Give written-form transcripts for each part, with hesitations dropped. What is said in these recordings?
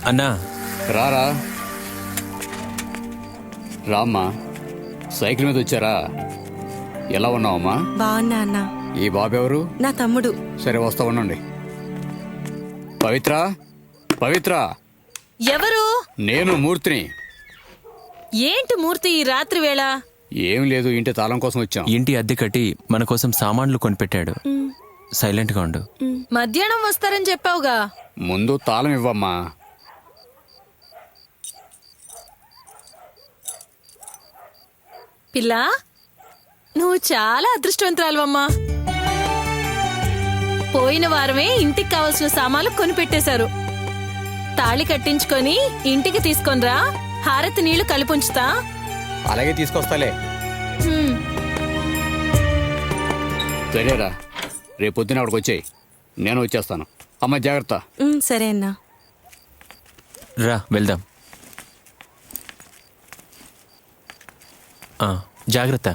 అన్నా రారా రామ్మా, సైకిల్ మీద వచ్చారా? ఎలా ఉన్నావమ్మా? బాగున్నా అన్నా. ఈ బాబు ఎవరు? నా తమ్ముడు. సరే వస్తా ఉండండి. పవిత్ర, పవిత్ర. ఎవరు? నేను మూర్తిని. ఏంటి మూర్తి ఈ రాత్రి వేళ? ఏం లేదు, ఇంటి తాళం కోసం వచ్చాం. ఇంటి అద్దె కట్టి మన కోసం సామాన్లు కొనిపెట్టాడు. సైలెంట్ గా ఉండు. మధ్యాహ్నం వస్తారని చెప్పావుగా. ముందు తాళం ఇవ్వమ్మా. పిల్లా, నువ్వు చాలా అదృష్టవంతురాలువమ్మా. పోయిన వారమే ఇంటికి కావలసిన సామాన్లు కొనిపెట్టేశారు. తాళి కట్టించుకొని ఇంటికి తీసుకొనిరా, హారతి నీళ్లు కలిపుంచుతా. అలాగే తీసుకొస్తాలే. సరేరా, రేపు పొద్దున అక్కడికి వచ్చేయి, నేను వచ్చేస్తాను. అమ్మ జాగ్రత్త. సరే అన్నా. రా వెళ్దాం. జాగ్రత్త,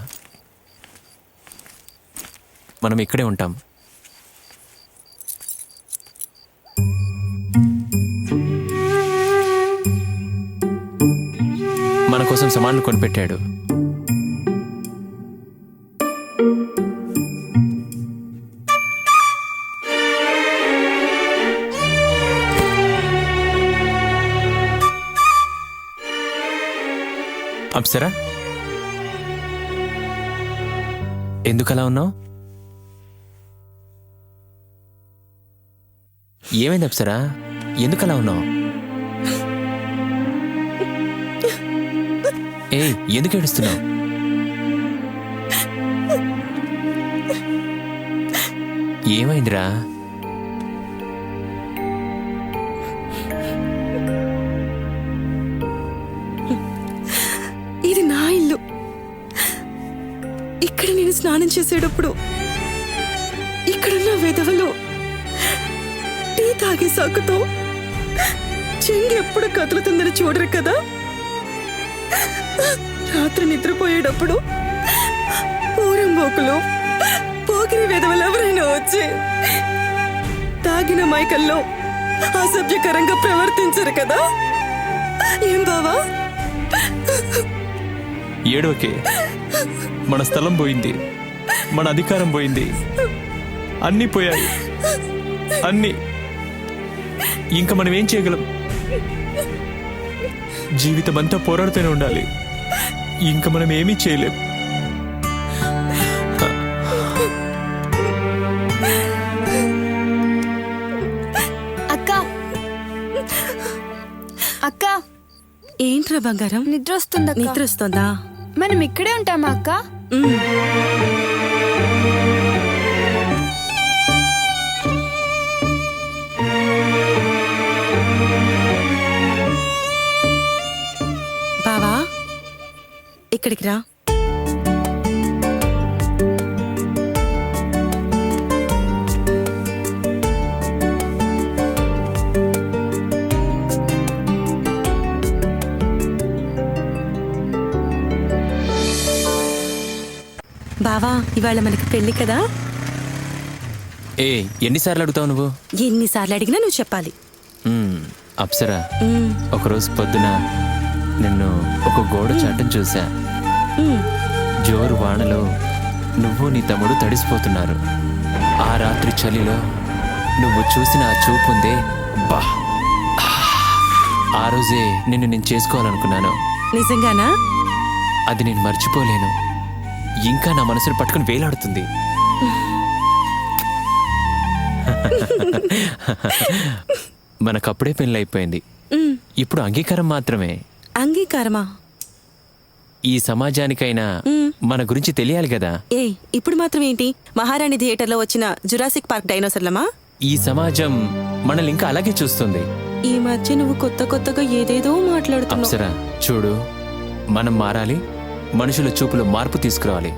మనం ఇక్కడే ఉంటాం. మన కోసం సామాన్లు కొనిపెట్టాడు. అప్సరా, ఎందుకలా ఉన్నావు? ఏమైంది అప్సరా, ఎందుకలా ఉన్నావు? ఎందుకు ఏడుస్తున్నావు? ఏమైందిరా? ఇది నా ఇల్లు. ఇక్కడ నేను స్నానం చేసేటప్పుడు ఇక్కడున్న వెధవలు టీ తాగే సాకుతో చెంగి ఎప్పుడు కదులుతుందని చూడరు కదా. రాత్రి నిద్రపోయేటప్పుడు పూరంబోకులు పోకిరి వెధవలు ఎవరైనా వచ్చి తాగిన మైకల్లో అసభ్యకరంగా ప్రవర్తించరు కదా. ఏం బావా? ఏడవకే, మన స్థలం పోయింది, మన అధికారం పోయింది, అన్నీ పోయాయి, అన్నీ. ఇంకా మనం ఏం చేయగలం? జీవితం అంతా పోరాడుతూనే ఉండాలి. ఇంకా మనం ఏమీ చేయలేం. అక్క, అక్క. ఏంట్రా బంగారం? నిద్ర వస్తుందా? నిద్ర వస్తుందా? మనం ఇక్కడే ఉంటామా అక్క? బావా, ఇక్కడికి రా. బావా, ఇవాళ మనకి పెళ్లి కదా. ఎన్నిసార్లు అడుగుతావు నువ్వు? ఎన్నిసార్లు అడిగినా నువ్వు చెప్పాలి. అప్సరా, ఒకరోజు పొద్దున నిన్ను ఒక గోడ చాటం చూసా. జోరు వానలో నువ్వు నీ తమ్ముడు తడిసిపోతున్నారు. ఆ రాత్రి చలిలో నువ్వు చూసిన ఆ చూపుందే, బా, ఆ రోజే నిన్ను నేను చేసుకోవాలనుకున్నాను. నిజంగానా? అది నేను మర్చిపోలేను. ఇంకా నా మనసును పట్టుకుని వేలాడుతుంది. మనకప్పుడే పెళ్ళైపోయింది. ఇప్పుడు అంగీకారం మాత్రమే. అంగీకారమా? ఈ సమాజానికైనా మన గురించి తెలియాలి కదా. ఇప్పుడు మాత్రం ఏంటి, మహారాణి థియేటర్లో వచ్చిన జురాసిక్ పార్క్ డైనోసర్లమా? ఈ సమాజం మనల్ని ఇంకా అలాగే చూస్తుంది. ఈ మధ్య నువ్వు కొత్త కొత్తగా ఏదేదో మాట్లాడుతున్నావు. అప్సరా, చూడు, మనం మారాలి. మనుషుల చూపులో మార్పు తీసుకురావాలి.